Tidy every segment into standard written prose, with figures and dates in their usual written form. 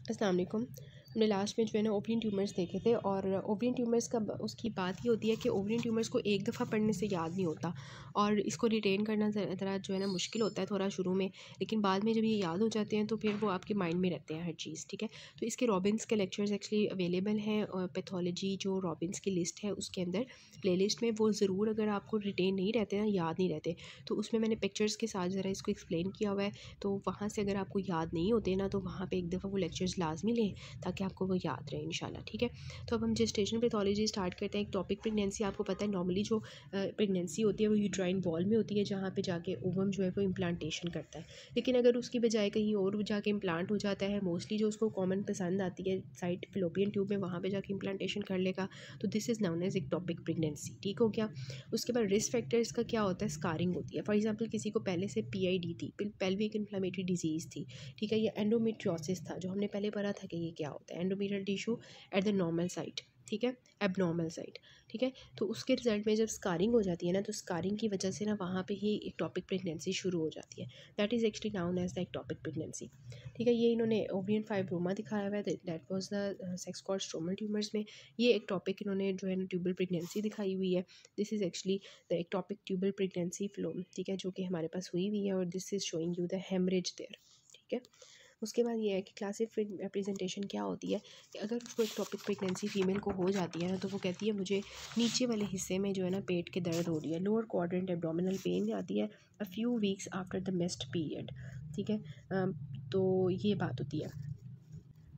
अस्सलाम वालेकुम। हमने लास्ट में जो है ना ओवरियन ट्यूमर्स देखे थे, और ओवरियन ट्यूमर्स का उसकी बात ये होती है कि ओवरियन ट्यूमर्स को एक दफ़ा पढ़ने से याद नहीं होता, और इसको रिटेन करना ज़रा जो है ना मुश्किल होता है थोड़ा शुरू में, लेकिन बाद में जब ये याद हो जाते हैं तो फिर वो आपके माइंड में रहते हैं हर चीज़। ठीक है, तो इसके रॉबिन्स के लेक्चर्स एक्चुअली अवेलेबल हैं, और पैथोलॉजी जो रॉबिन्स की लिस्ट है उसके अंदर प्लेलिस्ट में वो ज़रूर, अगर आपको रिटेन नहीं रहते ना, याद नहीं रहते, तो उसमें मैंने पिक्चर्स के साथ ज़रा इसको एक्सप्लेन किया हुआ है। तो वहाँ से अगर आपको याद नहीं होते ना, तो वहाँ पे एक दफ़ा वो लेक्चर्स लाजमी लें ताकि आपको वो याद रहे इंशाल्लाह। ठीक है, तो अब हम जेस्टेशनल पैथोलॉजी स्टार्ट करते हैं। एक टॉपिक प्रेगनेंसी, आपको पता है नॉर्मली जो प्रेगनेंसी होती है वो यूट्राइन वॉल में होती है, जहाँ पे जाके ओवम जो है वो इम्प्लांटेशन करता है। लेकिन अगर उसकी बजाय कहीं और जाके इम्प्लांट हो जाता है, मोस्टली जो उसको कॉमन पसंद आती है साइट फिलोपियन ट्यूब में, वहाँ पे जाके इम्प्लांटेशन कर लेगा, तो this is known as ectopic pregnancy. ठीक हो गया। उसके बाद रिस्क फैक्टर्स का क्या होता है, स्कारिंग होती है। फॉर एग्जांपल किसी को पहले से पीआईडी थी, पेल्विक इन्फ्लेमेटरी डिजीज़ थी, ठीक है, या एंडोमेट्रियोसिस था, जो हमने पहले पढ़ा था कि ये क्या होता है, endometrial tissue at the normal site, ठीक है, एबनॉर्मल साइट। ठीक है, तो उसके रिजल्ट में जब स्कारिंग हो जाती है ना, तो स्कारिंग की वजह से ना वहाँ पे ही एक्टोपिक प्रेगनेंसी शुरू हो जाती है। That is actually known as the ectopic pregnancy. ठीक है, ये इन्होंने ओवरियन फाइब्रोमा दिखाया हुआ है, that was the sex cord stromal tumours में ये एक्टोपिक इन्होंने जो है ना ट्यूबल प्रेगनेंसी दिखाई हुई है। This is actually the ectopic tubal pregnancy flow, ठीक है, जो कि हमारे पास हुई हुई है, और this is showing you the haemorrhage there. ठीक है, उसके बाद ये है कि क्लासिक रिप्रेजेंटेशन क्या होती है कि अगर उसको एक टॉपिक प्रेगनेंसी फीमेल को हो जाती है ना, तो वो कहती है मुझे नीचे वाले हिस्से में जो है ना पेट के दर्द हो रही है, लोअर क्वाड्रेंट एब्डोमिनल पेन आती है a few weeks after the missed period. ठीक है, तो ये बात होती है।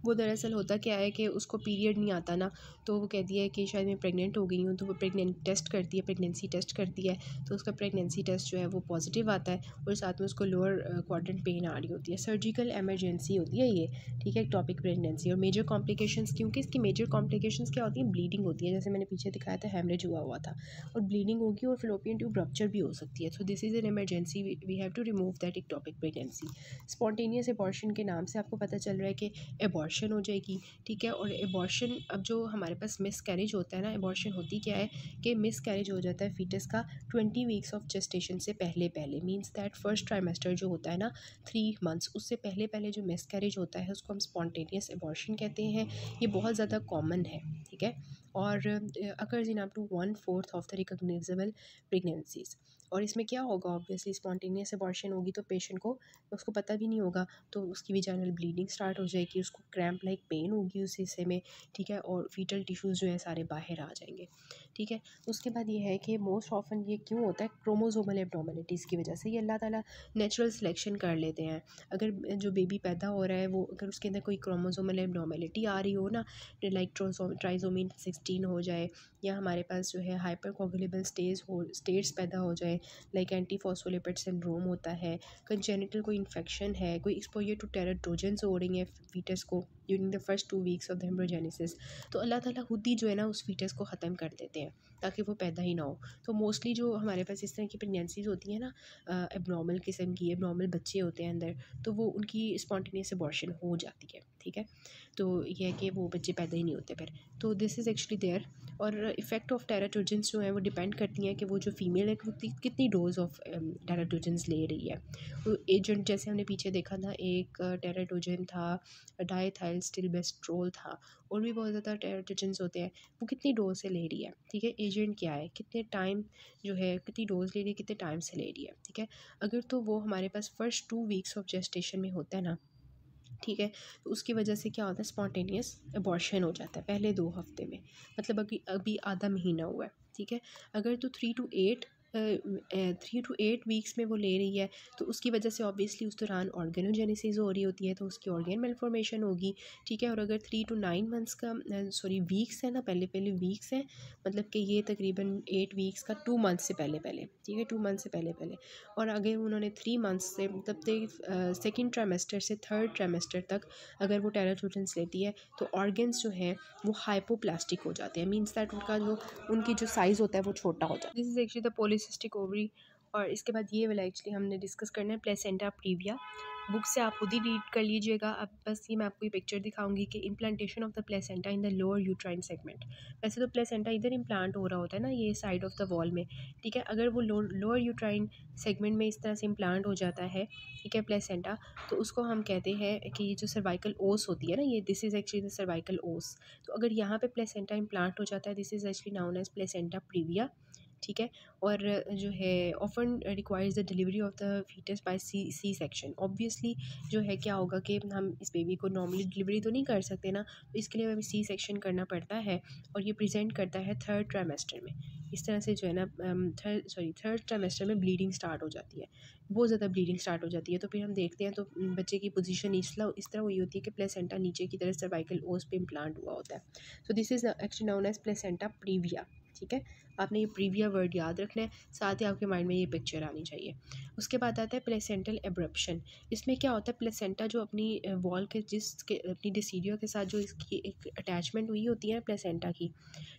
वो दरअसल होता क्या है कि उसको पीरियड नहीं आता ना, तो वो कहती है कि शायद मैं प्रेग्नेंट हो गई हूँ, तो वो प्रेग्नेंट टेस्ट करती है, प्रेगनेंसी टेस्ट करती है, तो उसका प्रेगनेंसी टेस्ट जो है वो पॉजिटिव आता है, और साथ में उसको लोअर क्वाड्रेंट पेन आ रही होती है। सर्जिकल एमरजेंसी होती है ये। ठीक है, टॉपिक प्रेगनेंसी। और मेजर कॉम्प्लिकेशंस, क्योंकि इसकी मेजर कॉम्प्लिकेशंस क्या होती है, ब्लीडिंग होती है, जैसे मैंने पीछे दिखाया था हेमरेज हुआ हुआ था, और ब्लीडिंग होगी, और फिलोपियन ट्यूब रप्चर भी हो सकती है। So this is an emergency, we have to remove that ectopic pregnancy. Spontaneous abortion के नाम से आपको पता चल रहा है कि एबॉर्शन हो जाएगी। ठीक है, और एबॉर्शन, अब जो हमारे पास मिस कैरेज होता है ना, एबॉर्शन होती क्या है कि मिस कैरेज हो जाता है फीटस का 20 वीक्स ऑफ जेस्टेशन से पहले पहले, मींस दैट फर्स्ट ट्राइमेस्टर जो होता है ना 3 मंथ्स, उससे पहले पहले जो मिस कैरेज होता है उसको हम स्पॉन्टेनियस एबॉर्शन कहते हैं। ये बहुत ज़्यादा कॉमन है। ठीक है, और occurs in up to 1/4 of the recognisable pregnancies. और इसमें क्या होगा, ऑब्वियसली स्पॉन्टेनियस एबॉर्शन होगी तो पेशेंट को उसको पता भी नहीं होगा, तो उसकी विजाइनल ब्लीडिंग स्टार्ट हो जाएगी, उसको क्रैम्प लाइक पेन होगी उस हिस्से में। ठीक है, और फीटल टिश्यूज़ जो है सारे बाहर आ जाएंगे। ठीक है, उसके बाद ये है कि मोस्ट ऑफन ये क्यों होता है, क्रोमोसोमल एब्नॉर्मलिटीज़ की वजह से। ये अल्लाह ताला नेचुरल सिलेक्शन कर लेते हैं। अगर जो बेबी पैदा हो रहा है वो अगर उसके अंदर कोई क्रोमोसोमल एब्नॉर्मलिटी आ रही हो ना, लाइक ट्राइसोमी 16 हो जाए, या हमारे पास जो है हाइपर कोगुलेबल स्टेट्स पैदा हो जाए, लाइक एंटी फॉस्फोलिपिड सिंड्रोम होता है, कंजेनिटल कोई इन्फेक्शन है, कोई एक्सपोजर टू टेराट्रोजेंस हो रही हैं फीटस को during the first 2 weeks of the embryogenesis, तो अल्लाह ताला खुद ही जो है ना उस फीटस को ख़त्म कर देते हैं ताकि वो पैदा ही ना हो। तो मोस्टली जो हमारे पास इस तरह की प्रेगनेंसीज होती हैं ना, एबनॉर्मल किस्म की, एबनॉर्मल बच्चे होते हैं अंदर, तो वो उनकी स्पॉन्टेनियस अबॉर्शन हो जाती है। ठीक है, तो ये है कि वो बच्चे पैदा ही नहीं होते फिर। तो दिस इज़ एक्चुअली देयर। और इफ़ेक्ट ऑफ टेराट्रोजेंस जो है वो डिपेंड करती हैं कि वो जो फीमेल है वो कितनी डोज ऑफ टेराट्रोजेंस ले रही है। तो एजेंट जैसे हमने पीछे देखा था, एक टेराट्रोजन था, डाइथाइल स्टिलबेस्ट्रोल था, और भी बहुत ज़्यादा टेराट्रोजेंस होते हैं, वो कितनी डोज से ले रही है। ठीक है, एजेंट क्या है, कितने टाइम जो है, कितनी डोज ले रही है, कितने टाइम से ले रही है। ठीक है, अगर तो वो हमारे पास फर्स्ट 2 वीक्स ऑफ जेस्टेशन में होता है ना, ठीक है, तो उसकी वजह से क्या होता है, स्पॉन्टेनियस अबॉर्शन हो जाता है पहले 2 हफ्ते में, मतलब अभी अभी आधा महीना हुआ है। ठीक है, अगर तो 3 to 8 वीक्स में वो ले रही है, तो उसकी वजह से ऑब्वियसली उस दौरान ऑर्गेनोजेनेसिस हो रही होती है, तो उसकी ऑर्गेन मेलफॉर्मेशन होगी। ठीक है, और अगर 3 to 9 मंथ्स का वीक्स है ना, पहले पहले वीक्स हैं, मतलब कि ये तकरीबन 8 वीक्स का 2 मंथ से पहले पहले। ठीक है, 2 मंथ से पहले पहले, और अगर उन्होंने 3 मंथ्स से मतलब सेकेंड ट्राइमेस्टर से थर्ड ट्राइमेस्टर तक अगर वो टेराट्रोजेंस लेती है, तो ऑर्गन्स जो हैं वो हाइपोप्लास्टिक हो जाते हैं, मींस दैट उनका जो उनकी जो साइज़ होता है वो छोटा हो जाता है। This is actually the polycystic ovary और इसके बाद ये वाला एक्चुअली हमने डिस्कस करना है प्लेसेंटा प्रीविया। बुक से आप खुद ही रीड कर लीजिएगा। अब बस ये मैं आपको ये पिक्चर दिखाऊंगी कि implantation of the placenta in the lower uterine segment. वैसे तो प्लेसेंटा इधर इम्प्लांट हो रहा होता है ना, ये साइड ऑफ द वॉल में, ठीक है। अगर वो लोअर यूट्राइन सेगमेंट में इस तरह से इम्प्लांट हो जाता है, ठीक है, प्लेसेंटा, तो उसको हम कहते हैं कि ये जो सर्वाइकल ओस होती है ना, ये this is actually the cervical ओस। तो अगर यहाँ पे प्लेसेंटा इम्प्लांट हो जाता है, this is actually known as placenta praevia, ठीक है। और जो है often requires the delivery of the foetus by C section. Obviously जो है क्या होगा कि हम इस बेबी को नॉर्मली डिलीवरी तो नहीं कर सकते ना, तो इसके लिए हमें सी सेक्शन करना पड़ता है। और ये प्रेजेंट करता है थर्ड ट्राइमेस्टर में। इस तरह से जो है ना थर्ड ट्राइमेस्टर में ब्लीडिंग स्टार्ट हो जाती है, बहुत ज़्यादा ब्लीडिंग स्टार्ट हो जाती है। तो फिर हम देखते हैं तो बच्चे की पोजीशन इस तरह हुई होती है कि प्लेसेंटा नीचे की तरफ सर्वाइकल ओस पे इम्प्लांट हुआ होता है। So this is actually known as placenta praevia, ठीक है। आपने ये प्रीविया वर्ड याद रखना है, साथ ही आपके माइंड में ये पिक्चर आनी चाहिए। उसके बाद आता है प्लेसेंटल एब्रप्शन। इसमें क्या होता है, प्लेसेंटा जो अपनी वॉल के अपनी डिसीडियो के साथ जो इसकी एक अटैचमेंट हुई होती है प्लेसेंटा की,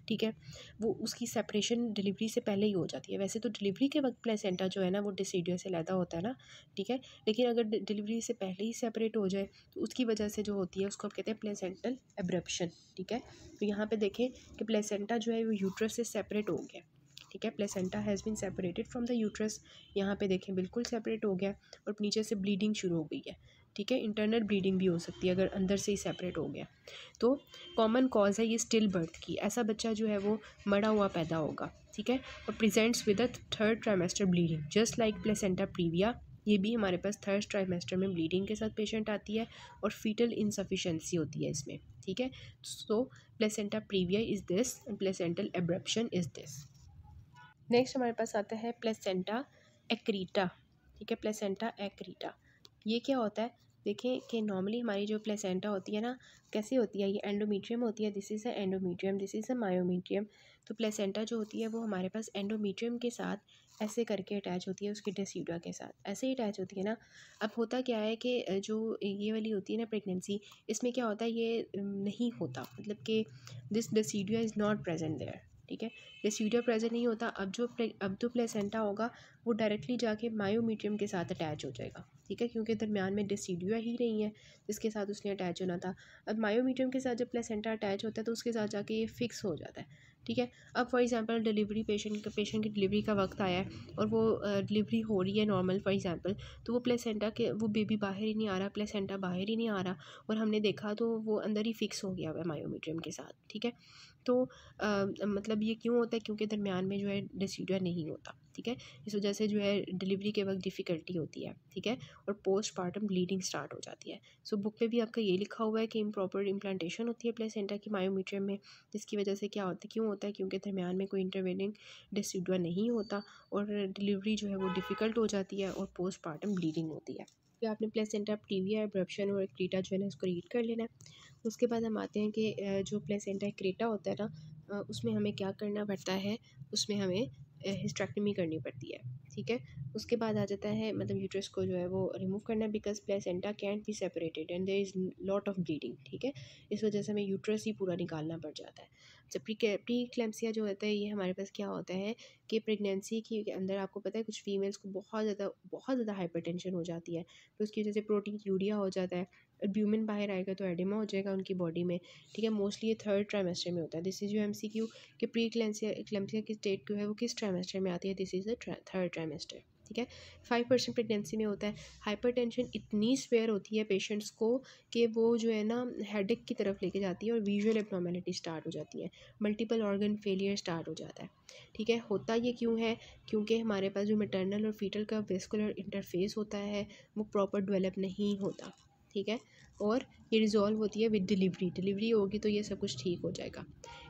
ठीक है, वो उसकी सेपरेशन डिलीवरी से पहले ही हो जाती है। वैसे तो डिलीवरी के वक्त प्लेसेंटा जो है ना वो डिसीडियो से लैदा होता है ना, ठीक है, लेकिन अगर डिलीवरी से पहले ही सेपरेट हो जाए तो उसकी वजह से जो होती है उसको आप कहते हैं प्लेसेंटल एब्रप्शन, ठीक है। तो यहाँ पे देखें कि प्लेसेंटा जो है वो यूट्रस से सेपरेट हो गया, ठीक है, placenta has been separated from the uterus. यहाँ पे देखें बिल्कुल सेपरेट हो गया और नीचे से ब्लीडिंग शुरू हो गई है, ठीक है। इंटरनल ब्लीडिंग भी हो सकती है अगर अंदर से ही सेपरेट हो गया। तो कॉमन कॉज है ये स्टिल बर्थ की, ऐसा बच्चा जो है वो मरा हुआ पैदा होगा, ठीक है, और presents with the third trimester bleeding just like placenta previa. ये भी हमारे पास थर्ड ट्राइमेस्टर में ब्लीडिंग के साथ पेशेंट आती है और फीटल इनसफिशेंसी होती है इसमें, ठीक है। So placenta previa is this and placental abruption is this. Next हमारे पास आता है प्लेसेंटा एक्रीटा, ठीक है, प्लेसेंटा एक्रीटा। ये क्या होता है, देखें कि नॉर्मली हमारी जो प्लेसेंटा होती है ना कैसी होती है, ये एंडोमीट्रियम होती है, this is a endometrium, this is a myometrium. तो प्लेसेंटा जो होती है वो हमारे पास एंडोमीट्रियम के साथ ऐसे करके अटैच होती है, उसकी डेसीडुआ के साथ ऐसे ही अटैच होती है ना। अब होता क्या है कि जो ये वाली होती है ना प्रेगनेंसी, इसमें क्या होता है ये नहीं होता, मतलब कि this decidua is not present there, ठीक है, डेसीडुआ प्रेजेंट नहीं होता। अब जो प्लेसेंटा होगा वो डायरेक्टली जाके मायोमीट्रियम के साथ अटैच हो जाएगा, ठीक है, क्योंकि दरमियान में डेसीडुआ ही नहीं है जिसके साथ उसने अटैच होना था। अब मायोमीट्रियम के साथ जब प्लेसेंटा अटैच होता है तो उसके साथ जाके ये फिक्स हो जाता है, ठीक है। अब फॉर एग्जांपल डिलीवरी पेशेंट की डिलीवरी का वक्त आया है और वो डिलीवरी हो रही है नॉर्मल फॉर एग्जांपल, तो वो प्लेसेंटा के वो बेबी बाहर ही नहीं आ रहा, प्लेसेंटा बाहर ही नहीं आ रहा, और हमने देखा तो वो अंदर ही फिक्स हो गया हुआ है मायोमीट्रियम के साथ, ठीक है। तो मतलब ये क्यों होता है, क्योंकि दरमियान में जो है डेसीडुआ नहीं होता, ठीक है। इस वजह से जो है डिलीवरी के वक्त डिफ़िकल्टी होती है, ठीक है, और पोस्टपार्टम ब्लीडिंग स्टार्ट हो जाती है। सो बुक में भी आपका ये लिखा हुआ है कि इम्प्रॉपर इम्प्लांटेशन होती है प्लेसेंटा की मायोमीट्रियम में, जिसकी वजह से क्या होता है, क्यों होता है, क्योंकि दरमियान में कोई इंटरवेनिंग डेसीडुआ नहीं होता और डिलीवरी जो है वो डिफ़िकल्ट हो जाती है और पोस्टपार्टम ब्लीडिंग होती है। फिर आपने प्लेसेंटा प्रीविया, एब्रप्शन और क्रीटा जो है ना इसको रीड कर लेना है। उसके बाद हम आते हैं कि जो प्लेसेंटा क्रीटा होता है ना, उसमें हमें क्या करना पड़ता है, उसमें हमें हिस्टेरेक्टमी करनी पड़ती है, ठीक है। उसके बाद आ जाता है मतलब यूट्रस को जो है वो रिमूव करना है, because placenta can't be separated and there is lot of bleeding, ठीक है। इस वजह से हमें यूट्रस ही पूरा निकालना पड़ जाता है। जब प्री क्लैम्सिया जो होता है ये हमारे पास क्या होता है कि प्रेगनेंसी के अंदर आपको पता है कुछ फीमेल्स को बहुत ज़्यादा हाइपरटेंशन हो जाती है, तो उसकी वजह से प्रोटीन यूरिया हो जाता है, एल्ब्यूमिन बाहर आएगा तो एडिमा हो जाएगा उनकी बॉडी में, ठीक है। मोस्टली ये थर्ड ट्राइमेस्टर में होता है। दिस इज़ जो MCQ कि प्री क्लैम्सिया की स्टेट जो है वो किस ट्राइमेस्टर में आती है, this is the third trimester, ठीक है। 5% प्रेगनेंसी में होता है। हाइपरटेंशन इतनी स्वेयर होती है पेशेंट्स को कि वो जो है ना हेडेक की तरफ लेके जाती है और विजुअल एब्नॉर्मेलिटी स्टार्ट हो जाती है, मल्टीपल ऑर्गन फेलियर स्टार्ट हो जाता है, ठीक है। होता ये क्यों है, क्योंकि हमारे पास जो मैटरनल और फीटल का वेस्कुलर इंटरफेस होता है वो प्रॉपर डेवलप नहीं होता, ठीक है, और ये रिजॉल्व होती है विद डिलीवरी होगी तो ये सब कुछ ठीक हो जाएगा।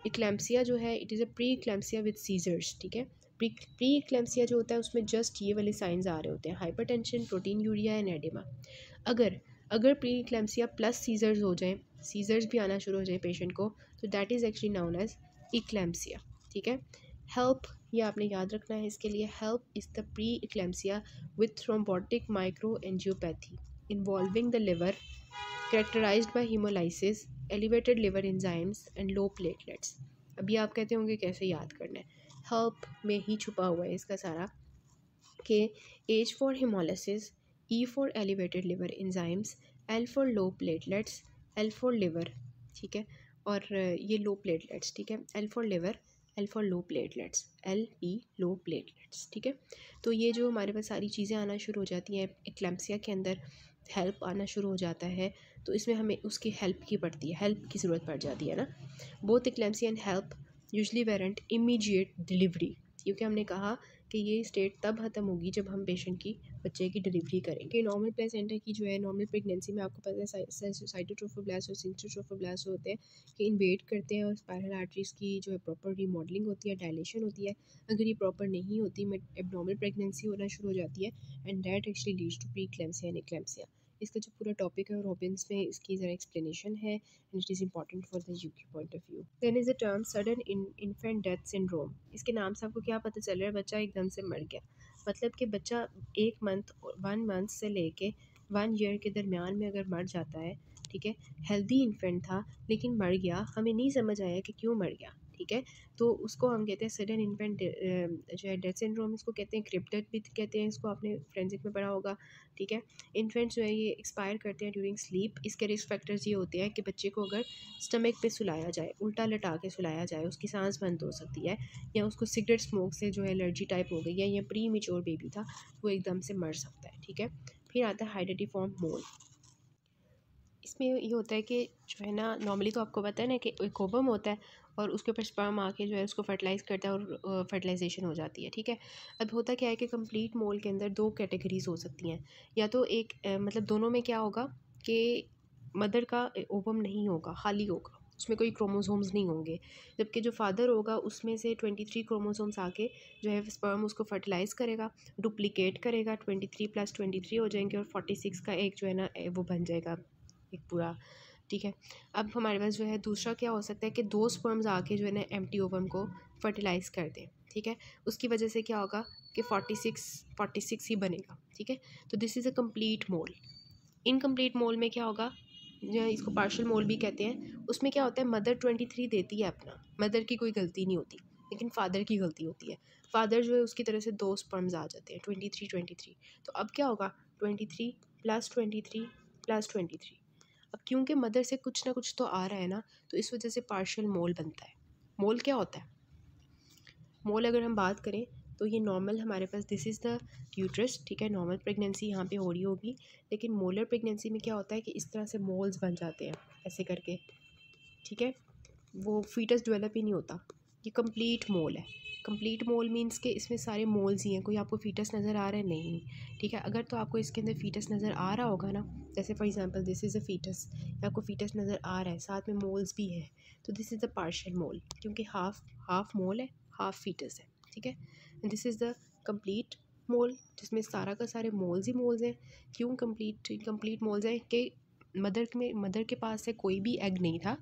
इक्लैम्सिया जो है it is a pre eclampsia with seizures, ठीक है। प्री इक्लैम्सिया जो होता है उसमें जस्ट ये वाले साइंस आ रहे होते हैं, hypertension, protein urea and oedema. अगर प्री इक्लैम्सिया प्लस सीजर्स हो जाए, सीजर्स भी आना शुरू हो जाए पेशेंट को, तो that is actually known as eclampsia, ठीक है। हेल्प ये आपने याद रखना है, इसके लिए HELLP is the pre eclampsia with thrombotic micro angiopathy involving the liver characterized by hemolysis, elevated liver enzymes and low platelets। अभी आप कहते होंगे कैसे याद करना है, हेल्प में ही छुपा हुआ है इसका सारा कि H for hemolysis, E for elevated liver enzymes, L for low platelets, L for liver, ठीक है, और ये लो प्लेटलेट्स, ठीक है, L for liver, L for low platelets, LP low platelets, ठीक है। तो ये जो हमारे पास सारी चीज़ें आना शुरू हो जाती हैं, एक्लैम्सिया के अंदर हेल्प आना शुरू हो जाता है, तो इसमें हमें उसकी हेल्प की पड़ती है, हेल्प की ज़रूरत पड़ जाती है ना। Both eclampsia and HELLP usually warrant immediate delivery, क्योंकि हमने कहा कि ये स्टेट तब ख़त्म होगी जब हम पेशेंट की बच्चे की डिलीवरी करेंगे। नॉर्मल प्लेसेंटा की जो है नॉर्मल प्रेगनेंसी में आपको पता है साइटोट्रोफोब्लास्ट और सिंस्टोट्रोफोब्लास्ट होते हैं कि इन्वेड करते हैं और स्पाइरल आर्टरीज की जो है प्रॉपर रीमॉडलिंग होती है, डायलेशन होती है। अगर ये प्रॉपर नहीं होती एब्नॉर्मल प्रेगनेंसी होना शुरू हो जाती है and that actually leads to pre eclampsia and eclampsia. इसका जो पूरा टॉपिक है रॉबिन्स में इसकी ज़रा एक्सप्लेनेशन है and it is important for the UK point of view. Then is the term sudden infant death syndrome. इसके नाम से आपको क्या पता चल रहा है, बच्चा एकदम से मर गया, मतलब कि बच्चा 1 मंथ से लेके 1 ईयर के दरमियान में अगर मर जाता है, ठीक है, हेल्दी इन्फेंट था लेकिन मर गया, हमें नहीं समझ आया कि क्यों मर गया, ठीक है, तो उसको हम कहते हैं सडन इन्फेंट जो है डेथ सिंड्रोम, इसको कहते हैं क्रिप डेथ भी कहते हैं, इसको आपने फोरेंसिक में पढ़ा होगा, ठीक है। इन्फेंट्स जो है ये एक्सपायर करते हैं ड्यूरिंग स्लीप। इसके रिस्क फैक्टर्स ये होते हैं कि बच्चे को अगर स्टमक पे सुलाया जाए, उल्टा लटा के सुलाया जाए, उसकी सांस बंद हो सकती है, या उसको सिगरेट स्मोक से जो है एलर्जी टाइप हो गई है, या प्री मेच्योर बेबी था वो एकदम से मर सकता है, ठीक है। फिर आता है हाइडेटिफॉर्म मोल। इसमें ये होता है कि जो है ना, नॉर्मली तो आपको पता है ना कि एक ओवम होता है और उसके ऊपर स्पर्म आके जो है उसको फर्टिलाइज़ करता है और फर्टिलाइजेशन हो जाती है, ठीक है। अब होता क्या है कि कंप्लीट मोल के अंदर 2 कैटेगरीज हो सकती हैं, या तो एक मतलब दोनों में क्या होगा कि मदर का ओवम नहीं होगा, खाली होगा, उसमें कोई क्रोमोसोम्स नहीं होंगे, जबकि जो फादर होगा उसमें से 23 क्रोमोसोम्स आके जो है स्पर्म उसको फर्टिलाइज़ करेगा, डुप्लीकेट करेगा, 23 + 23 हो जाएंगे और 46 का एक जो है ना वो बन जाएगा एक पूरा, ठीक है। अब हमारे पास जो है दूसरा क्या हो सकता है कि 2 स्पर्म्स आके जो है ना एम्प्टी ओवम को फर्टिलाइज़ कर दें, ठीक है, उसकी वजह से क्या होगा कि 46 ही बनेगा, ठीक है। तो this is a complete mole. Incomplete mole में क्या होगा, जो है इसको पार्शियल मोल भी कहते हैं, उसमें क्या होता है मदर 23 देती है अपना, मदर की कोई गलती नहीं होती लेकिन फादर की गलती होती है। फादर जो है उसकी तरफ से 2 स्पर्म्स आ जाते हैं 23। तो अब क्या होगा 23 + 23 + 23। अब क्योंकि मदर से कुछ ना कुछ तो आ रहा है ना, तो इस वजह से पार्शियल मोल बनता है। मोल क्या होता है, मोल अगर हम बात करें तो ये नॉर्मल हमारे पास दिस इज़ द यूट्रस, ठीक है, नॉर्मल प्रेगनेंसी यहाँ पे हो रही होगी, लेकिन मोलर प्रेगनेंसी में क्या होता है कि इस तरह से मोल्स बन जाते हैं ऐसे करके, ठीक है, वो फीटस डेवलप ही नहीं होता, ये कंप्लीट मोल है। कंप्लीट मोल मींस के इसमें सारे मोल्स ही हैं, कोई आपको फीटस नज़र आ रहा है नहीं, ठीक है। अगर तो आपको इसके अंदर फीटस नज़र आ रहा होगा ना, जैसे for example this is a foetus, आपको फीटस नज़र आ रहा है साथ में मोल्स भी है, तो दिस इज़ द पार्शियल मोल, क्योंकि हाफ मोल है हाफ फीटस है, ठीक है। दिस इज़ द कंप्लीट मोल जिसमें सारा का सारे मोल्स ही मोल्स हैं। क्यों कंप्लीट मोल्स हैं कि मदर के पास से कोई भी एग नहीं था,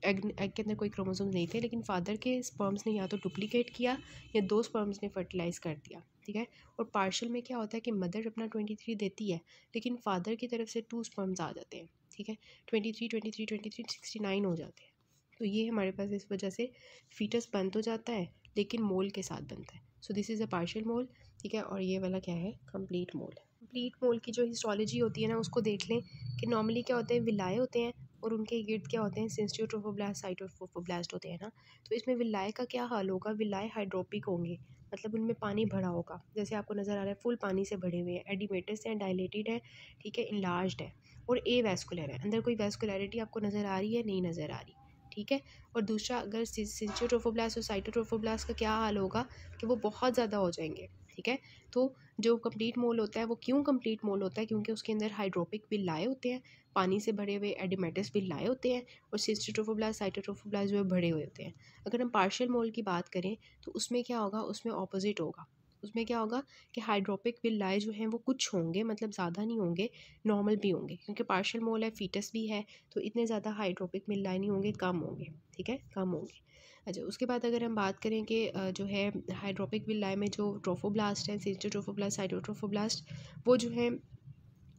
एग के अंदर कोई क्रोमोसोम्स नहीं थे, लेकिन फादर के स्पर्म्स ने या तो डुप्लीकेट किया या 2 स्पर्म्स ने फर्टिलाइज़ कर दिया, ठीक है। और पार्शियल में क्या होता है कि मदर अपना 23 देती है लेकिन फादर की तरफ से 2 स्पर्म्स आ जाते हैं, ठीक है, 23 69 हो जाते हैं। तो ये हमारे पास इस वजह से फीटस बन तो जाता है लेकिन मोल के साथ बनता है। So this is a partial mole, ठीक है, और ये वाला क्या है कंप्लीट मोल। कंप्लीट मोल की जो हिस्टोलॉजी होती है ना, उसको देख लें कि नॉर्मली क्या होते हैं विलाए होते हैं और उनके गिर्द क्या होते हैं सिंस्टियोट्रोफोब्लास्ट साइटोट्रोफोब्लास्ट होते हैं ना। तो इसमें विलाए का क्या हाल होगा, विलाए हाइड्रोपिक होंगे, मतलब उनमें पानी भरा होगा, जैसे आपको नज़र आ रहा है फुल पानी से भरे हुए हैं, एडिमेटस हैं, डायलेटेड है, ठीक है, इनलार्ज्ड है और ए वैस्कुलर है, अंदर कोई वैस्कुलरिटी आपको नज़र आ रही है नहीं नज़र आ रही, ठीक है। और दूसरा अगर सिंस्टियोट्रोफोब्लास्ट और साइटोट्रोफोब्लास्ट का क्या हाल होगा कि वो बहुत ज़्यादा हो जाएंगे, ठीक है। तो जो कंप्लीट मोल होता है वो क्यों कंप्लीट मोल होता है, क्योंकि उसके अंदर हाइड्रोपिक विलाए होते हैं, पानी से भरे हुए एडिमेटस विलाए होते हैं, और सिस्टोट्रोफोब्लास्ट साइटोट्रोफोब्लास्ट जो है भरे हुए होते हैं। अगर हम पार्शियल मोल की बात करें तो उसमें क्या होगा, उसमें ऑपोजिट होगा, उसमें क्या होगा कि हाइड्रोपिक विलाए जो हैं वो कुछ होंगे, मतलब ज़्यादा नहीं होंगे, नॉर्मल भी होंगे, क्योंकि पार्शियल मोल है फीटस भी है, तो इतने ज़्यादा हाइड्रोपिक विलाए नहीं होंगे, कम होंगे, ठीक है, कम होंगे। अच्छा, उसके बाद अगर हम बात करें कि जो है हाइड्रोपिक विलाए में जो ट्रोफोब्लास्ट हैं, सिस्टोट्रोफोब्लास्ट साइटोट्रोफोब्लास्ट, वो जो है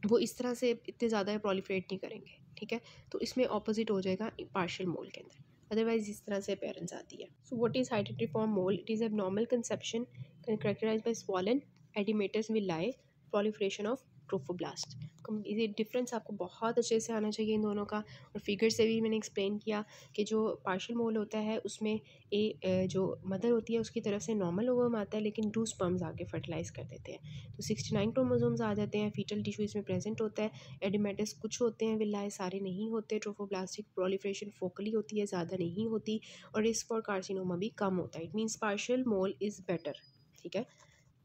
वो इस तरह से इतने ज़्यादा प्रोलिफरेट नहीं करेंगे, ठीक है। तो इसमें ऑपोजिट हो जाएगा पार्शियल मोल के अंदर, अदरवाइज इस तरह से अपीयरेंस आती है। So what is hydatidiform mole, it is abnormal conception characterized by swollen oedematous villi proliferation of trophoblast. ये डिफरेंस आपको बहुत अच्छे से आना चाहिए इन दोनों का। और फिगर से भी मैंने एक्सप्लेन किया कि जो पार्शियल मोल होता है उसमें जो मदर होती है उसकी तरफ से नॉर्मल ओवम आता है, लेकिन 2 स्पर्म्स आके फर्टिलाइज कर देते हैं, तो 69 क्रोमोसोम्स आ जाते हैं। फीटल टिश्यू इसमें प्रेजेंट होता है। एडिमेटस कुछ होते हैं, विलाए सारे नहीं होते। ट्रोफोब्लास्टिक प्रोलिफरेशन फोकली होती है, ज़्यादा नहीं होती। और रिस्क फॉर कार्सिनोमा भी कम होता है। It means partial mole is better. ठीक है,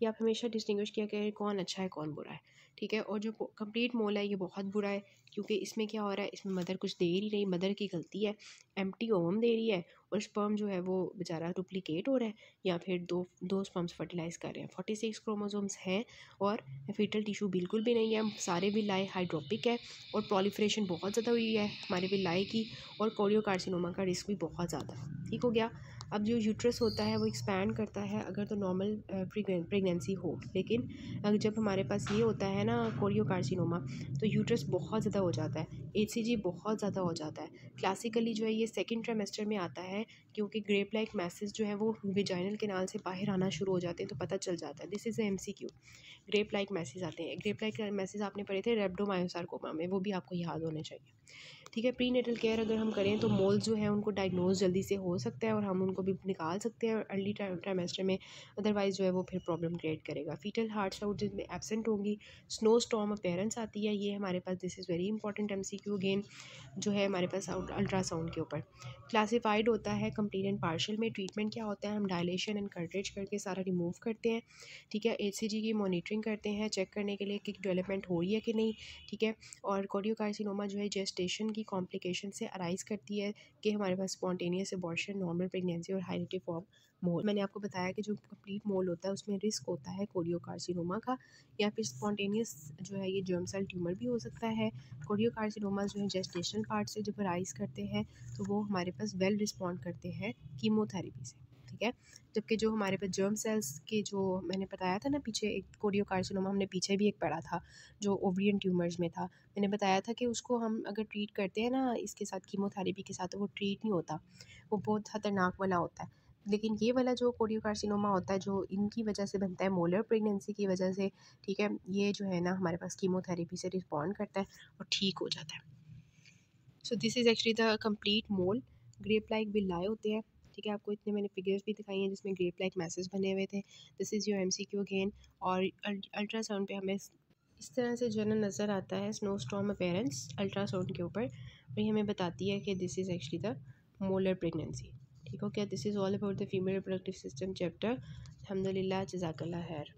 ये आप हमेशा डिस्टिंग्विश किया करें कौन अच्छा है कौन बुरा है। ठीक है, और जो कंप्लीट मोल है ये बहुत बुरा है, क्योंकि इसमें क्या हो रहा है, इसमें मदर कुछ दे ही नहीं रही, मदर की गलती है, एम्प्टी ओवम दे रही है और स्पर्म जो है वो बेचारा डुप्लीकेट हो रहा है, या फिर दो दो स्पर्म्स फर्टिलाइज कर रहे हैं। 46 क्रोमोसोम्स हैं और फीटल टिश्यू बिल्कुल भी नहीं है, सारे विलाए हाइड्रोपिक है और प्रोलिफरेशन बहुत ज़्यादा हुई है हमारे विलाए की, और कोरियोकार्सिनोमा का रिस्क भी बहुत ज़्यादा है। ठीक हो गया। अब जो यूट्रस होता है वो एक्सपैंड करता है अगर तो नॉर्मल प्रेगनेंसी हो, लेकिन अगर जब हमारे पास ये होता है ना कोरियोकार्सिनोमा, तो यूट्रस बहुत ज़्यादा हो जाता है, एचसीजी बहुत ज़्यादा हो जाता है। क्लासिकली जो है ये सेकंड ट्राइमेस्टर में आता है, क्योंकि ग्रेप लाइक मैसेज जो है वो विजाइनल कैनाल से बाहर आना शुरू हो जाते हैं, तो पता चल जाता है। This is MCQ. Grape like message आते हैं। ग्रेप लाइक मैसेज आपने पढ़े थे रेब्डोमायोसार्कोमा में, वो भी आपको याद होने चाहिए। ठीक है, प्री नेटल केयर अगर हम करें तो मोल्स जो है उनको डायग्नोज जल्दी से हो सकता है और हम उनको भी निकाल सकते हैं अर्ली ट्राइमेस्टर में। अदरवाइज़ जो है वो फिर प्रॉब्लम क्रिएट करेगा। फीटल हार्ट साउट जिसमें एब्सेंट होंगी, स्नो स्टॉर्म अपेयरेंस आती है, ये हमारे पास this is very important MCQ again जो है हमारे पास अल्ट्रासाउंड के ऊपर। क्लासिफाइड होता है कंप्लीट एंड पार्शियल में। ट्रीटमेंट क्या होता है, हम डायलेशन एंड कर्टेज करके सारा रिमूव करते हैं। ठीक है, एचसीजी की मॉनिटरिंग करते हैं चेक करने के लिए कि डेवलपमेंट हो रही है कि नहीं। ठीक है, और कोरियोकार्सिनोमा जो है जेस्टेशन की कॉम्प्लिकेशन से अराइज करती है कि हमारे पास स्पॉन्टेनियस अबॉर्शन, नॉर्मल प्रेगनेंसी और हाइरिटिफॉर्म मोल। मैंने आपको बताया कि जो कंप्लीट मोल होता है उसमें रिस्क होता है कोरियोकार्सिनोमा का, या फिर स्पॉन्टेनियस जो है ये जर्म सेल ट्यूमर भी हो सकता है। कोरियोकार्सिनोमा जो है जेस्टेशनल पार्ट से जब अराइज करते हैं तो वो हमारे पास वेल रिस्पॉन्ड करते हैं कीमोथेरेपी से। ठीक है, जबकि जो हमारे पास जर्म सेल्स के जो मैंने बताया था ना पीछे, एक कोरियोकार्सिनोमा हमने पीछे भी एक पढ़ा था जो ओवरियन ट्यूमर्स में था, मैंने बताया था कि उसको हम अगर ट्रीट करते हैं ना इसके साथ कीमोथेरेपी के साथ, तो वो ट्रीट नहीं होता, वो बहुत ख़तरनाक वाला होता है। लेकिन ये वाला जो कोरियोकार्सिनोमा होता है जो इनकी वजह से बनता है, मोलर प्रेगनेंसी की वजह से, ठीक है, ये जो है ना हमारे पास कीमोथेरेपी से रिस्पॉन्ड करता है और ठीक हो जाता है। So this is actually the complete mole. Grape like villi होते हैं। ठीक है, आपको इतने मैंने फिगर्स भी दिखाई हैं जिसमें ग्रेप लाइक मैसेज बने हुए थे। This is your MCQ again. और अल्ट्रासाउंड पे हमें इस तरह से जो है ना नज़र आता है स्नो स्टॉर्म अपेयरेंस अल्ट्रासाउंड के ऊपर, और ये हमें बताती है कि this is actually the molar pregnancy. ठीक हो क्या, this is all about the female reproductive system chapter. अल्हम्दुलिल्लाह, जज़ाकल्लाह खैर।